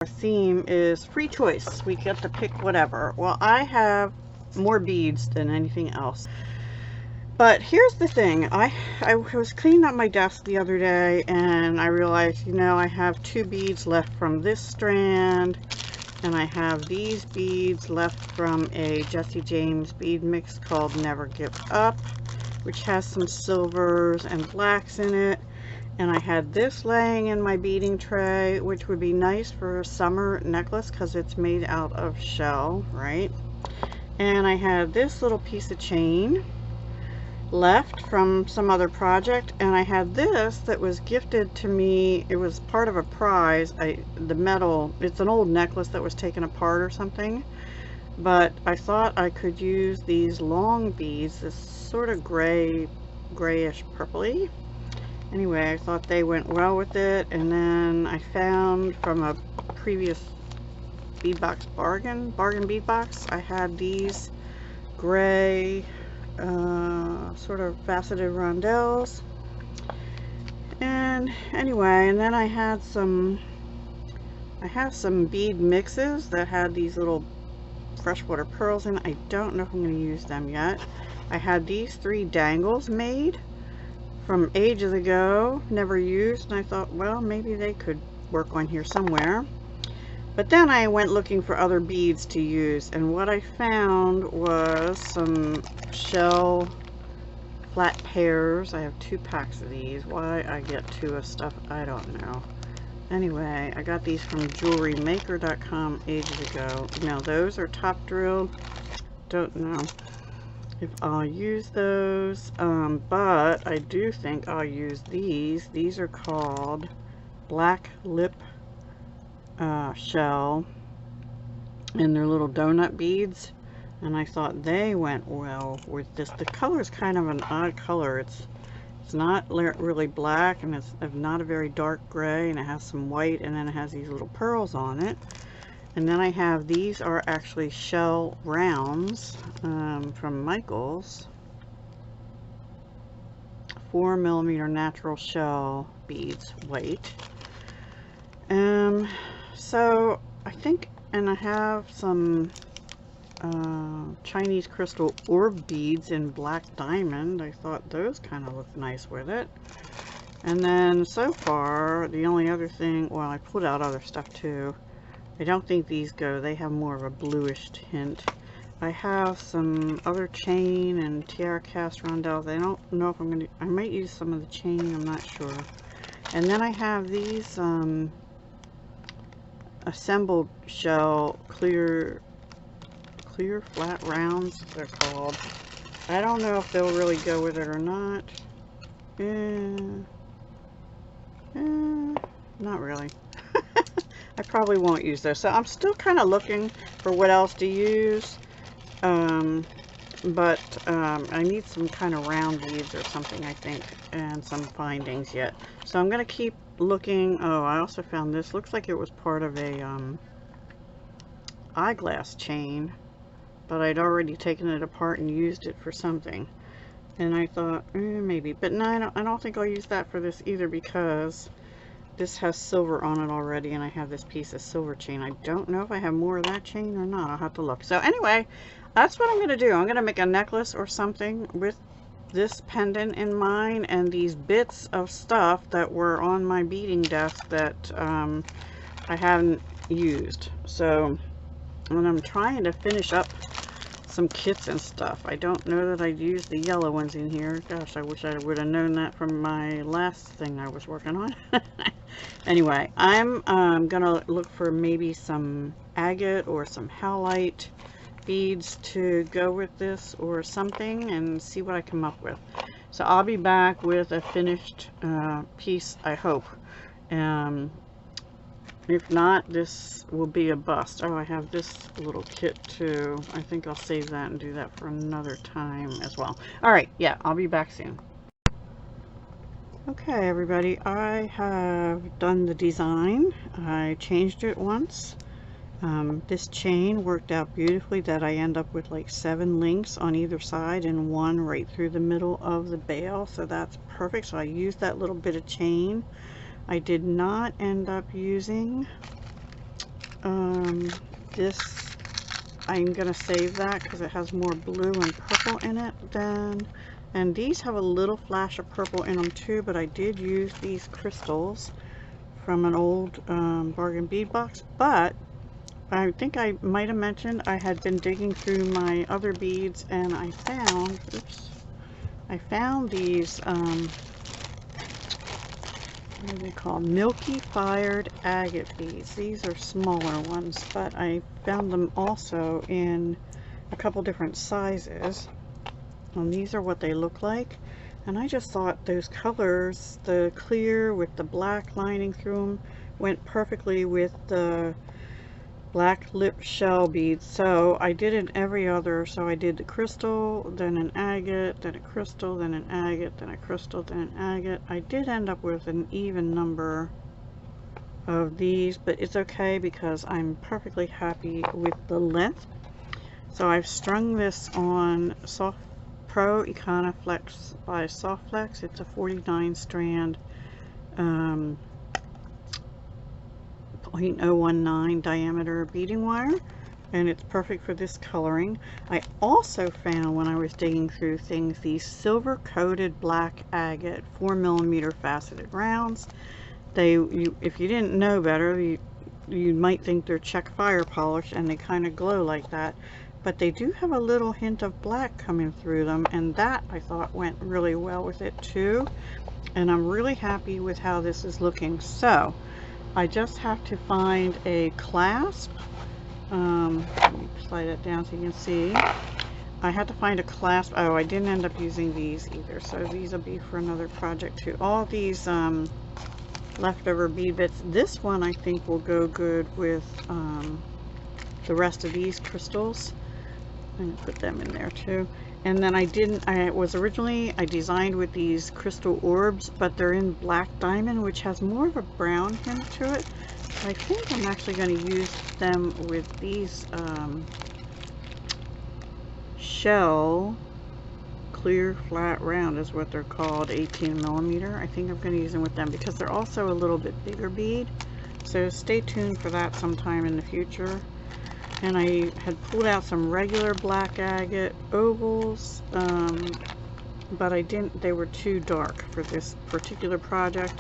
Our theme is free choice. We get to pick whatever. Well, I have more beads than anything else. But here's the thing. I was cleaning up my desk the other day and I realized, you know, I have 2 beads left from this strand. And I have these beads left from a Jesse James bead mix called Never Give Up, which has some silvers and blacks in it. And I had this laying in my beading tray, which would be nice for a summer necklace because it's made out of shell, right? And I had this little piece of chain left from some other project, and I had this that was gifted to me. It was part of a prize. The metal, it's an old necklace that was taken apart or something, but I thought I could use these long beads, this sort of grayish purpley. Anyway, I thought they went well with it, and then I found from a previous beadbox bargain bead box, I had these gray sort of faceted rondelles. And anyway, and then I have some bead mixes that had these little freshwater pearls in. I don't know if I'm going to use them yet. I had these 3 dangles made from ages ago, never used, and I thought, well, maybe they could work on here somewhere. But then I went looking for other beads to use, and what I found was some shell flat pairs. I have 2 packs of these. Why I get 2 of stuff, I don't know. Anyway, I got these from jewelrymaker.com ages ago. Now those are top drilled. Don't know if I'll use those, but I do think I'll use these. These are called black lip shell, and they're little donut beads, and I thought they went well with this. The color is kind of an odd color. It's not really black, and it's not a very dark gray, and it has some white, and then it has these little pearls on it. And then I have, these are actually shell rounds from Michaels, 4mm natural shell beads, white. So I think, and I have some Chinese crystal orb beads in black diamond. I thought those kind of looked nice with it. And then so far, the only other thing, well, I pulled out other stuff too. I don't think these go. They have more of a bluish tint. I have some other chain and tiara cast rondelles. I don't know if I'm going to, I might use some of the chain, I'm not sure. And then I have these assembled shell clear flat rounds, they're called. I don't know if they'll really go with it or not. Not really. I probably won't use those. So I'm still kind of looking for what else to use. But I need some kind of round beads or something, I think, and some findings yet. So I'm going to keep looking. Oh, I also found this. Looks like it was part of a eyeglass chain, but I'd already taken it apart and used it for something. And I thought, maybe. But no, I don't think I'll use that for this either, because this has silver on it already, and I have this piece of silver chain. I don't know if I have more of that chain or not. I'll have to look. So anyway, that's what I'm going to do. I'm going to make a necklace or something with this pendant in mind and these bits of stuff that were on my beading desk that I haven't used. So when I'm trying to finish up some kits and stuff, I don't know that I'd use the yellow ones in here. Gosh, I wish I would have known that from my last thing I was working on. Anyway, I'm gonna look for maybe some agate or some howlite beads to go with this or something, and see what I come up with. So I'll be back with a finished piece, I hope. If not, this will be a bust. Oh, I have this little kit too. I think I'll save that and do that for another time as well. Alright, yeah, I'll be back soon. Okay, everybody, I have done the design. I changed it once. This chain worked out beautifully, that I end up with like 7 links on either side and 1 right through the middle of the bail, so that's perfect. So I used that little bit of chain. I did not end up using This, I'm gonna save that because it has more blue and purple in it than, and these have a little flash of purple in them too, but I did use these crystals from an old bargain bead box. But I think I might have mentioned I had been digging through my other beads and I found, oops, I found these, what are they called? Milky fired agate beads. These are smaller ones, but I found them also in a couple different sizes. And these are what they look like. And I just thought those colors, the clear with the black lining through them, went perfectly with the black lip shell beads. So I did it every other. So I did the crystal, then an agate, then a crystal, then an agate, then a crystal, then an agate. I did end up with an even number of these, but it's okay because I'm perfectly happy with the length. So I've strung this on Soft Pro Icona Flex by Soft Flex. It's a 49 strand 0.019 diameter beading wire, and it's perfect for this coloring. I also found when I was digging through things these silver coated black agate 4mm faceted rounds. If you didn't know better, you might think they're check fire polish and they kind of glow like that, but they do have a little hint of black coming through them, and that I thought went really well with it too. And I'm really happy with how this is looking. So I just have to find a clasp. Let me slide it down so you can see. I had to find a clasp. Oh, I didn't end up using these either, so these will be for another project too. All these leftover bead bits. This one I think will go good with the rest of these crystals. I'm gonna put them in there too. And then I designed with these crystal orbs, but they're in black diamond, which has more of a brown hint to it. I think I'm actually going to use them with these shell clear flat round is what they're called, 18mm. I think I'm going to use them with them because they're also a little bit bigger bead. So stay tuned for that sometime in the future. And I had pulled out some regular black agate ovals, but they were too dark for this particular project,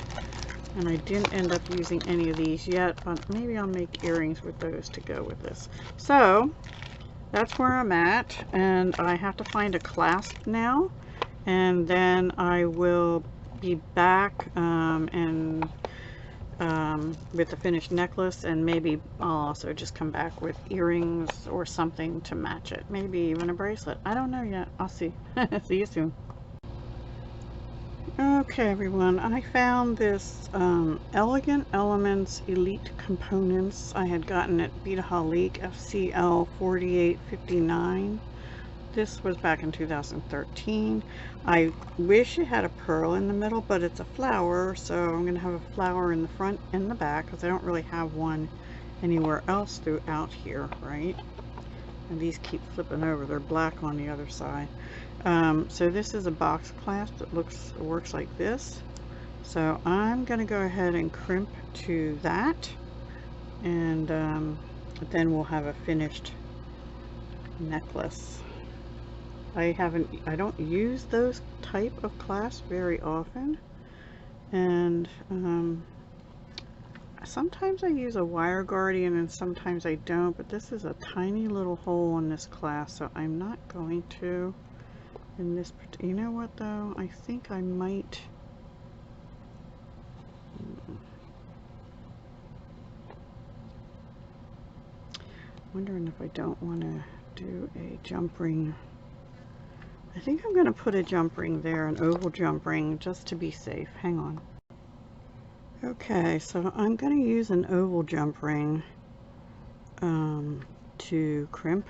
and I didn't end up using any of these yet, but maybe I'll make earrings with those to go with this. So that's where I'm at, and I have to find a clasp now, and then I will be back with the finished necklace, and maybe I'll also just come back with earrings or something to match it, maybe even a bracelet. I don't know yet. I'll see. See you soon. Okay everyone, I found this Elegant Elements Elite Components I had gotten at Beading FCL 4859. This was back in 2013. I wish it had a pearl in the middle, but it's a flower, so I'm going to have a flower in the front and the back because I don't really have one anywhere else throughout here, right? And these keep flipping over. They're black on the other side. So this is a box clasp that works like this. So I'm going to go ahead and crimp to that, and then we'll have a finished necklace. I don't use those type of clasps very often, and sometimes I use a wire guardian and sometimes I don't, but this is a tiny little hole in this clasp, so I'm not going to in this. You know what though, I think I might wondering if I don't want to do a jump ring. I think I'm going to put a jump ring there, an oval jump ring, just to be safe. Hang on. Okay, so I'm going to use an oval jump ring to crimp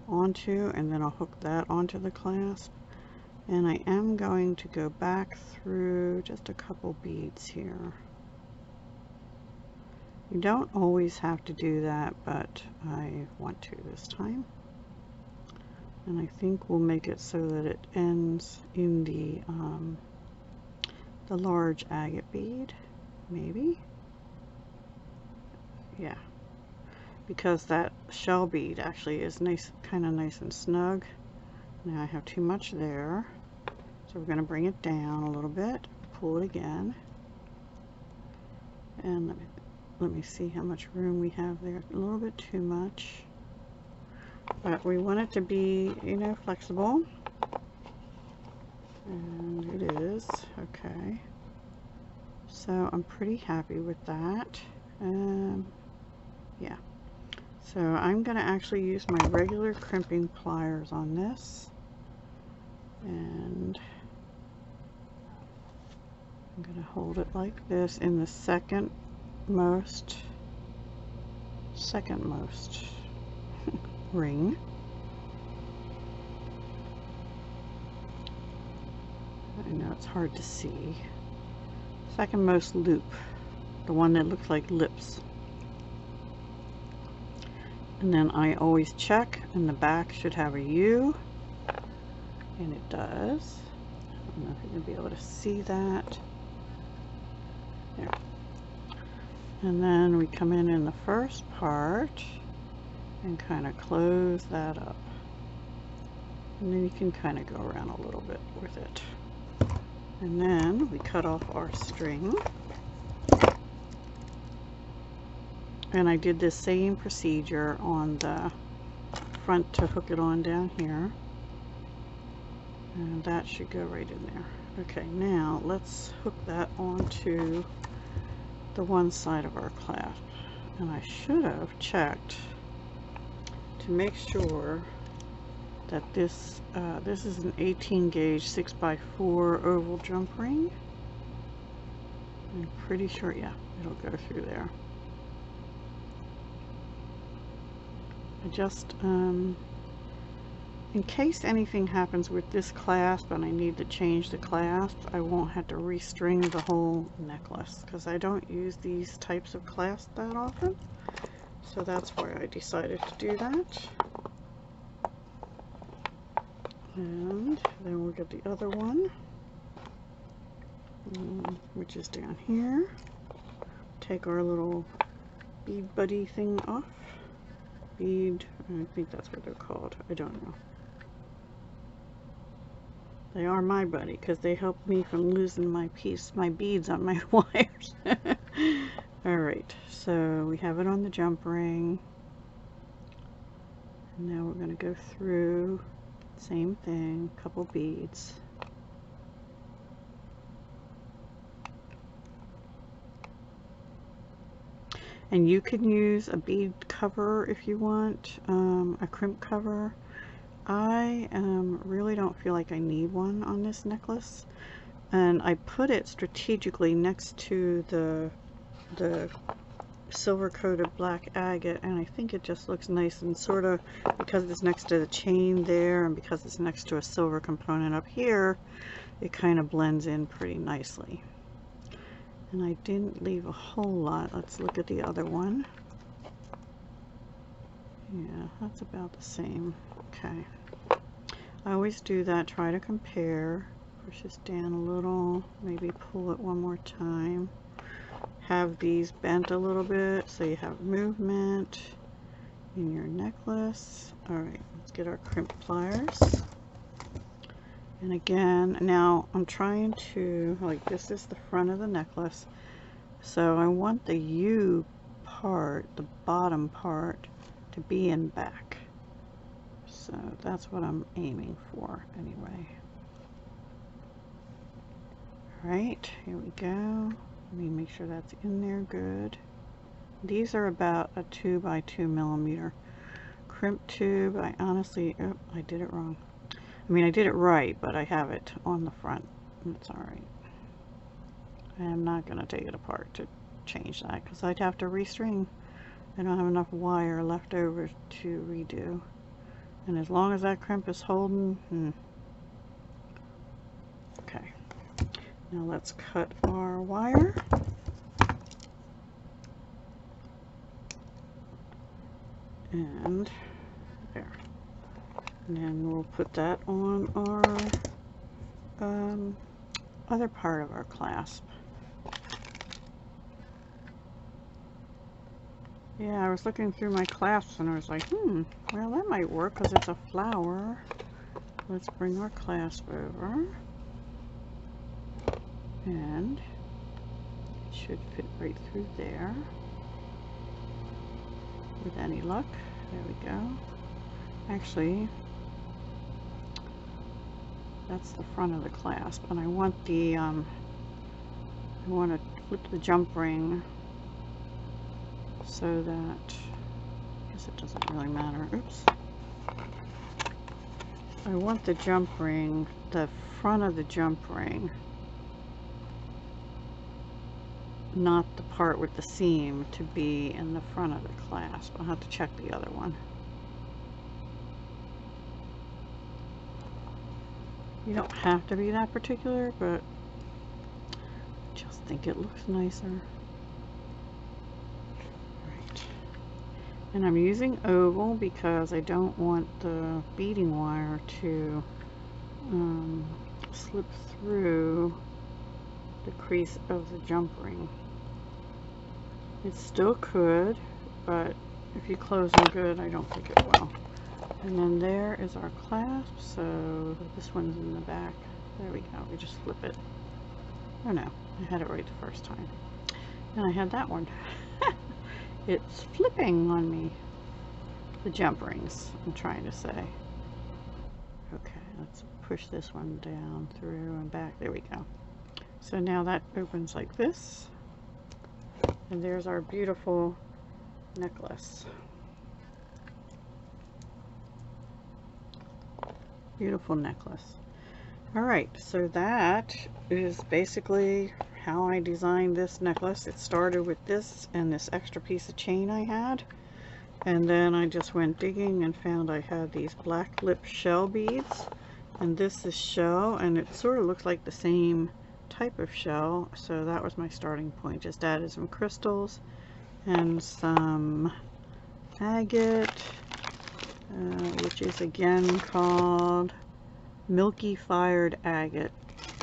onto, and then I'll hook that onto the clasp. And I am going to go back through just a couple beads here. You don't always have to do that, but I want to this time. And I think we'll make it so that it ends in the large agate bead, maybe. Yeah. because that shell bead actually is nice, kind of nice and snug. Now I have too much there, so we're going to bring it down a little bit, pull it again, and let me see how much room we have there. A little bit too much, but we want it to be, you know, flexible, and it is. Okay, so I'm pretty happy with that. Yeah, so I'm going to actually use my regular crimping pliers on this, and I'm going to hold it like this in the second most ring. I know it's hard to see. Second most loop, the one that looks like lips. And then I always check, and the back should have a U, and it does. I don't know if you're going to be able to see that. There. And then we come in the first part and kind of close that up. And then you can kind of go around a little bit with it. And then we cut off our string. And I did the same procedure on the front to hook it on down here. And that should go right in there. Okay, now let's hook that onto the one side of our clasp. And I should have checked to make sure that this is an 18 gauge 6x4 oval jump ring. I'm pretty sure, yeah, it'll go through there. I just, in case anything happens with this clasp and I need to change the clasp, I won't have to restring the whole necklace, because I don't use these types of clasps that often. So that's why I decided to do that. And then we'll get the other one, which is down here. Take our little bead buddy thing off. Bead, I think that's what they're called. I don't know. They are my buddy because they help me from losing my beads on my wires. Alright, so we have it on the jump ring. And now we're going to go through, same thing, couple beads. And you can use a bead cover if you want, a crimp cover. I really don't feel like I need one on this necklace, and I put it strategically next to the silver coated black agate, and I think it just looks nice, and sort of because it's next to the chain there and because it's next to a silver component up here, it kind of blends in pretty nicely. And I didn't leave a whole lot. Let's look at the other one. Yeah, that's about the same. Okay. I always do that, try to compare. Push this down a little, maybe pull it one more time. Have these bent a little bit so you have movement in your necklace. Alright, let's get our crimp pliers. And again, now I'm trying to, like, this is the front of the necklace, so I want the U part, the bottom part, to be in back. So that's what I'm aiming for anyway. Alright, here we go. Let me make sure that's in there good. These are about a 2 by 2 millimeter crimp tube. I honestly, oh, I did it wrong. I mean, I did it right, but I have it on the front. It's alright. I'm not going to take it apart to change that because I'd have to restring. I don't have enough wire left over to redo. And as long as that crimp is holding, okay. Now let's cut our wire. And there. And then we'll put that on our other part of our clasp. Yeah, I was looking through my clasps and I was like, well, that might work because it's a flower. Let's bring our clasp over. And it should fit right through there. With any luck. There we go. Actually, that's the front of the clasp, and I want the I want to flip the jump ring so that, I guess it doesn't really matter. Oops. I want the jump ring, the front of the jump ring, not the part with the seam, to be in the front of the clasp. I'll have to check the other one. You don't have to be that particular, but I just think it looks nicer. Right. And I'm using oval because I don't want the beading wire to slip through the crease of the jump ring. It still could, but if you close them good, I don't think it will. And then there is our clasp, so this one's in the back. There we go, we just flip it. Oh no, I had it right the first time. And I had that one. It's flipping on me. The jump rings, I'm trying to say. Okay, let's push this one down through and back. There we go. So now that opens like this. And there's our beautiful necklace. Beautiful necklace. Alright, so that is basically how I designed this necklace. It started with this and this extra piece of chain I had. And then I just went digging and found I had these black lip shell beads. And this is shell, and it sort of looks like the same type of shell. So that was my starting point. Just added some crystals and some agate. Which is again called Milky fired agate,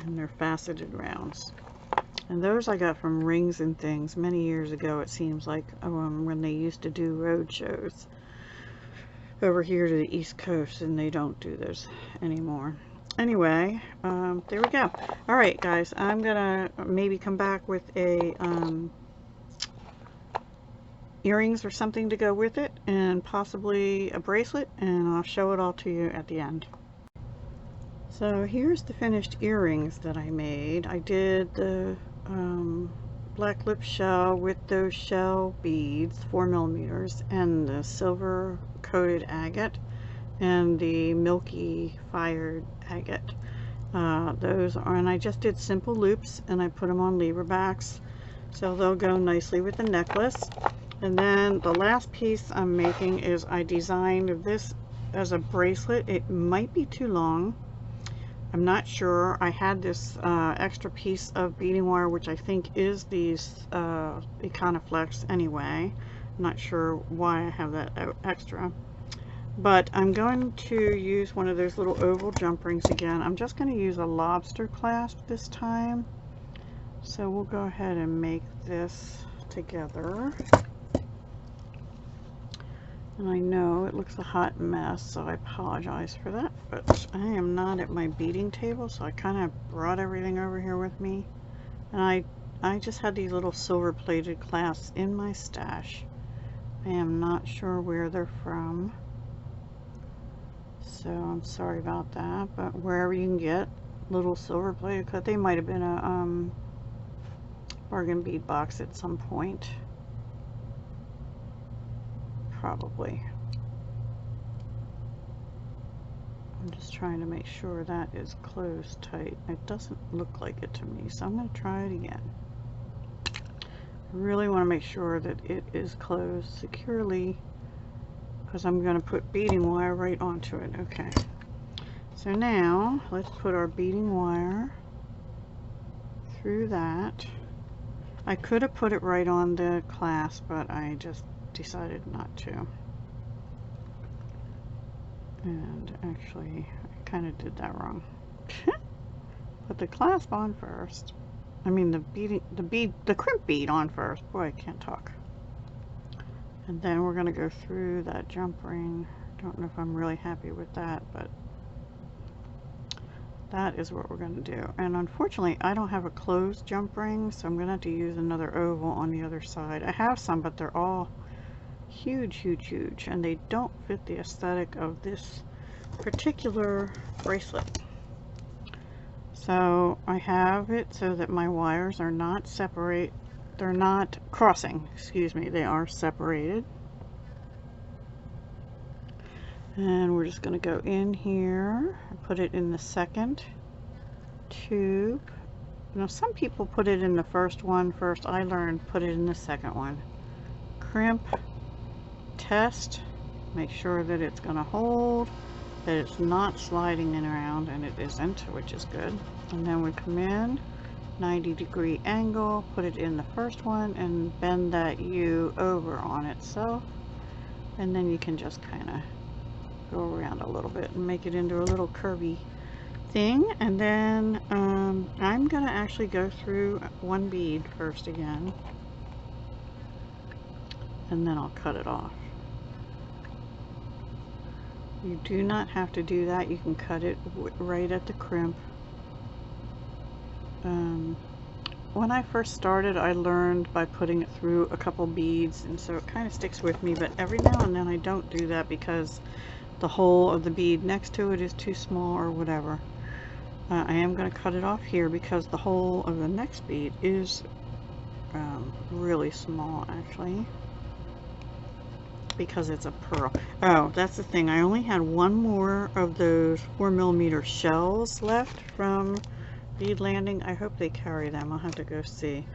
and they're faceted rounds. And those I got from Rings and Things many years ago, it seems like, when they used to do road shows over here to the East Coast, and they don't do those anymore. Anyway, there we go. Alright guys, I'm gonna maybe come back with a earrings or something to go with it, and possibly a bracelet, and I'll show it all to you at the end. So here's the finished earrings that I made. I did the black lip shell with those shell beads, 4mm, and the silver coated agate and the Milky fired agate. Those are, and I just did simple loops and I put them on lever backs so they'll go nicely with the necklace. And then the last piece I'm making is I designed this as a bracelet. It might be too long. I'm not sure. I had this extra piece of beading wire, which I think is these Econoflex anyway. I'm not sure why I have that extra. But I'm going to use one of those little oval jump rings again. I'm just going to use a lobster clasp this time. So we'll go ahead and make this together. And I know it looks a hot mess, so I apologize for that, but I am not at my beading table, so I kind of brought everything over here with me. And I just had these little silver plated clasps in my stash. I am not sure where they're from, so I'm sorry about that, but wherever you can get little silver plated, they might have been a bargain bead box at some point. Probably. I'm just trying to make sure that is closed tight. It doesn't look like it to me, so I'm going to try it again. I really want to make sure that it is closed securely because I'm going to put beading wire right onto it. Okay. So now let's put our beading wire through that. I could have put it right on the clasp, but I just decided not to. And actually I kind of did that wrong. Put the clasp on first. I mean the crimp bead on first. Boy, I can't talk. And then we're going to go through that jump ring. I don't know if I'm really happy with that, but that is what we're going to do. And unfortunately, I don't have a closed jump ring, so I'm going to have to use another oval on the other side. I have some, but they're all huge, huge, huge, and they don't fit the aesthetic of this particular bracelet. So I have it so that my wires are not separate. They're not crossing, excuse me, they are separated. And we're just going to go in here and put it in the second tube. Now some people put it in the first one first. I learned put it in the second one. Crimp, test, make sure that it's going to hold, that it's not sliding in around, and it isn't, which is good. And then we come in 90-degree angle, put it in the first one, and bend that U over on itself, and then you can just kind of go around a little bit and make it into a little curvy thing. And then I'm gonna actually go through one bead first again, and then I'll cut it off. You do not have to do that. You can cut it right at the crimp. When I first started, I learned by putting it through a couple beads, and so it kind of sticks with me, but every now and then I don't do that because the hole of the bead next to it is too small or whatever. I am going to cut it off here because the hole of the next bead is really small, actually, because it's a pearl. Oh, that's the thing. I only had one more of those 4mm shells left from Bead Landing. I hope they carry them. I'll have to go see,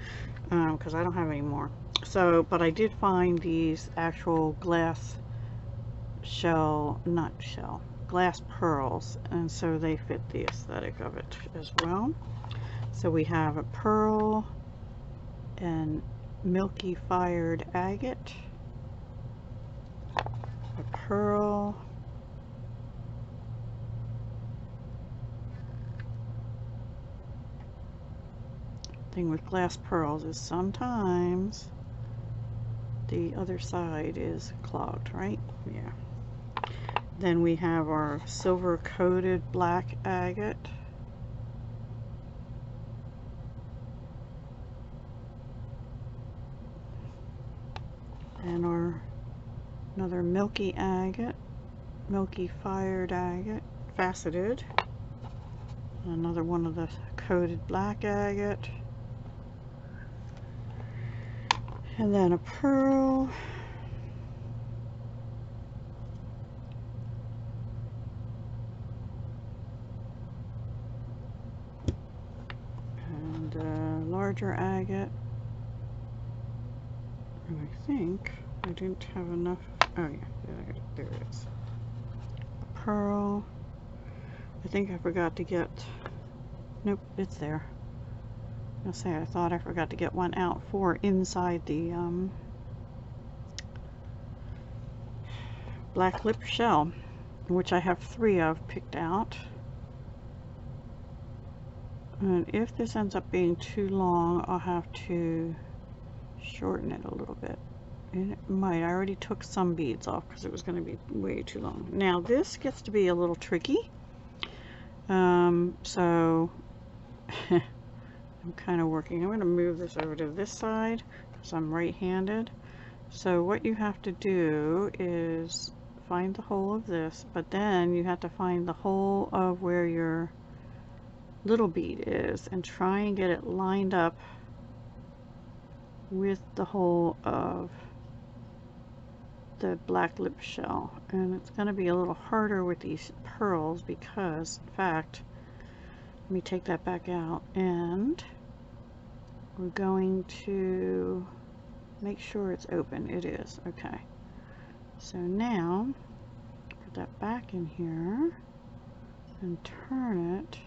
because I don't have any more. So, but I did find these actual glass glass pearls, and so they fit the aesthetic of it as well. So we have a pearl and Milky fired agate, a pearl, thing with glass pearls is sometimes the other side is clogged, right? Yeah. Then we have our silver coated black agate, and our another Milky agate, Milky fired agate, faceted, another one of the coated black agate, and then a pearl, and a larger agate. And I think I didn't have enough. Oh yeah, there it is. A pearl. I think I forgot to get. Nope, it's there. I'll say I thought I forgot to get one out for inside the black lip shell, which I have 3 of picked out. And if this ends up being too long, I'll have to shorten it a little bit. And it might. I already took some beads off because it was going to be way too long. Now this gets to be a little tricky. So I'm kind of working. I'm going to move this over to this side because I'm right-handed. So what you have to do is find the hole of this, but then you have to find the hole of where your little bead is and try and get it lined up with the hole of the black lip shell. And it's going to be a little harder with these pearls because, in fact, let me take that back out, and we're going to make sure it's open. It is. Okay. So now put that back in here and turn it.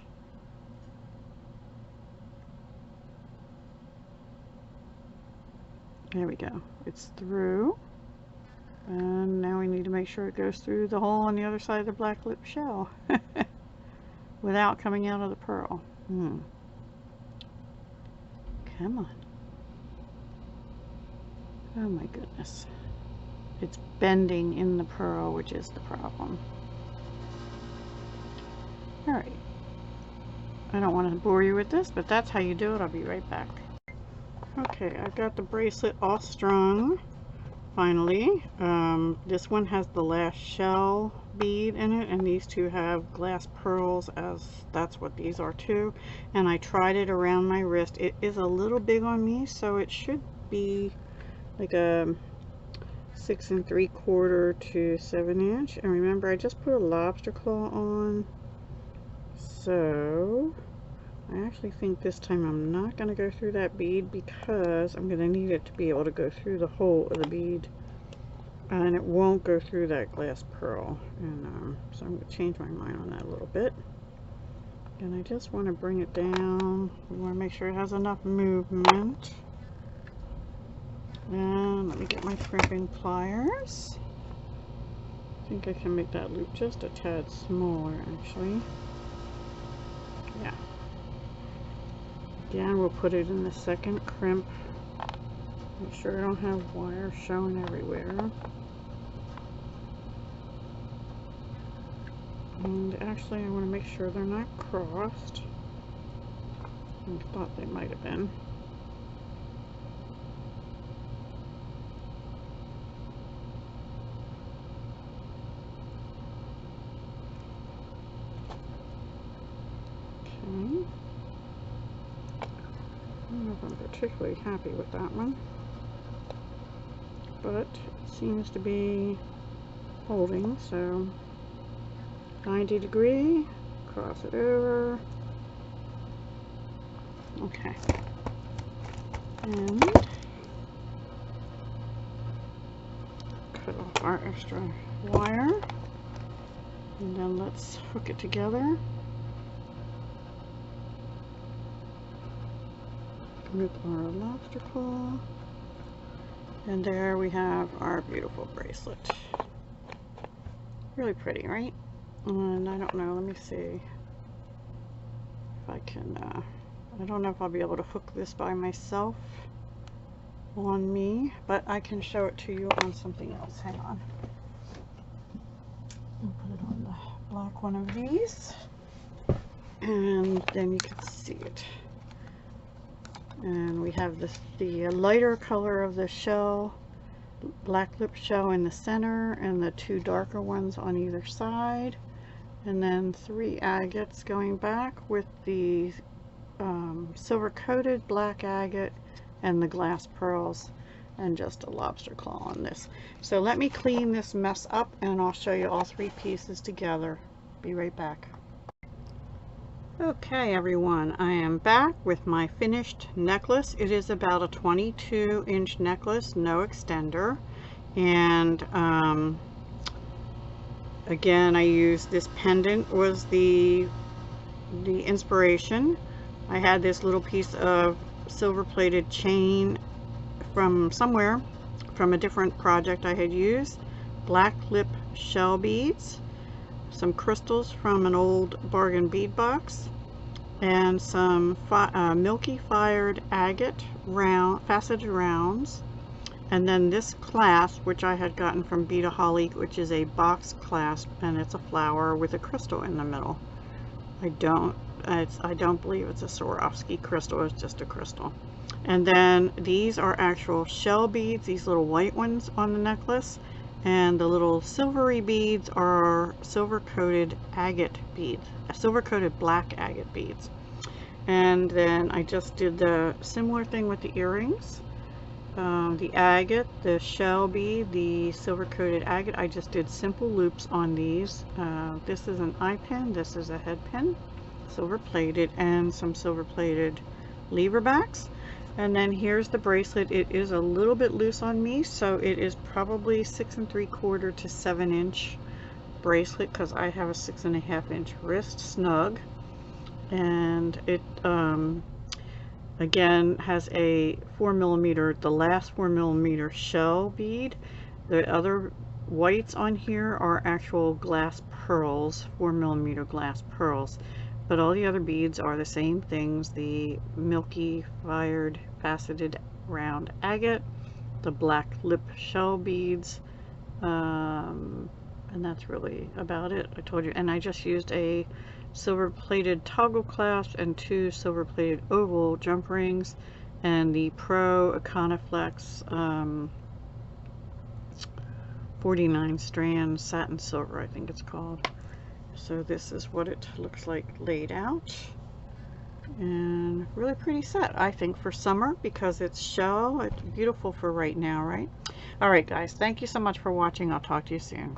There we go. It's through. And now we need to make sure it goes through the hole on the other side of the black lip shell without coming out of the pearl. Come on. Oh my goodness. it's bending in the pearl, which is the problem. All right, I don't want to bore you with this, but that's how you do it. I'll be right back. Okay, I've got the bracelet all strung finally. This one has the last shell bead in it, and these two have glass pearls, as that's what these are too. And I tried it around my wrist. It is a little big on me, so it should be like a 6 3/4 to 7 inch. And remember, I just put a lobster claw on, so I actually think this time I'm not going to go through that bead, because I'm going to need it to be able to go through the hole of the bead, and it won't go through that glass pearl. And so I'm going to change my mind on that a little bit. And I just want to bring it down. We want to make sure it has enough movement. And let me get my crimping pliers. I think I can make that loop just a tad smaller, actually. Yeah. Again, we'll put it in the second crimp. Make sure I don't have wires showing everywhere. And actually, I want to make sure they're not crossed. I thought they might have been. Okay. I don't know if I'm particularly happy with that one, but it seems to be holding. So 90 degree, cross it over. Okay, and cut off our extra wire, and then let's hook it together with our lobster claw. And there we have our beautiful bracelet. Really pretty, right? And I don't know, let me see if I can, I don't know if I'll be able to hook this by myself on me, but I can show it to you on something else. Hang on. I'll put it on the black one of these, and then you can see it. And we have this, the lighter color of the shell, black lip shell in the center, and the two darker ones on either side. And then 3 agates going back with the silver coated black agate and the glass pearls, and just a lobster claw on this. So let me clean this mess up, and I'll show you all 3 pieces together. Be right back. Okay everyone, I am back with my finished necklace. It is about a 22-inch necklace, no extender. And again, I used this pendant, was the inspiration. I had this little piece of silver plated chain from somewhere, from a different project I had used, black lip shell beads, some crystals from an old bargain bead box, and some Milky fired agate faceted rounds, and then this clasp, which I had gotten from Beading, which is a box clasp, and it's a flower with a crystal in the middle. I don't believe it's a Swarovski crystal, it's just a crystal. And then these are actual shell beads, these little white ones on the necklace, and the little silvery beads are silver coated agate beads, silver coated black agate beads. And then I just did the similar thing with the earrings. The agate, the shell bead, the silver coated agate, I just did simple loops on these. This is an eye pin, this is a head pin, silver plated, and some silver plated lever backs. And then here's the bracelet. It is a little bit loose on me, so it is probably 6 3/4 to 7 inch bracelet, because I have a 6 1/2 inch wrist snug. And it again has a 4mm, the last 4mm shell bead. The other whites on here are actual glass pearls, 4mm glass pearls. But all the other beads are the same things: the Milky fired faceted round agate, the black lip shell beads, And that's really about it. I told you, and I just used a silver plated toggle clasp and 2 silver plated oval jump rings and the Pro Iconoflex 49 strand satin silver, I think it's called. So this is what it looks like laid out, and really pretty set, I think, for summer, because it's shell. It's beautiful for right now, right? All right, guys, thank you so much for watching. I'll talk to you soon.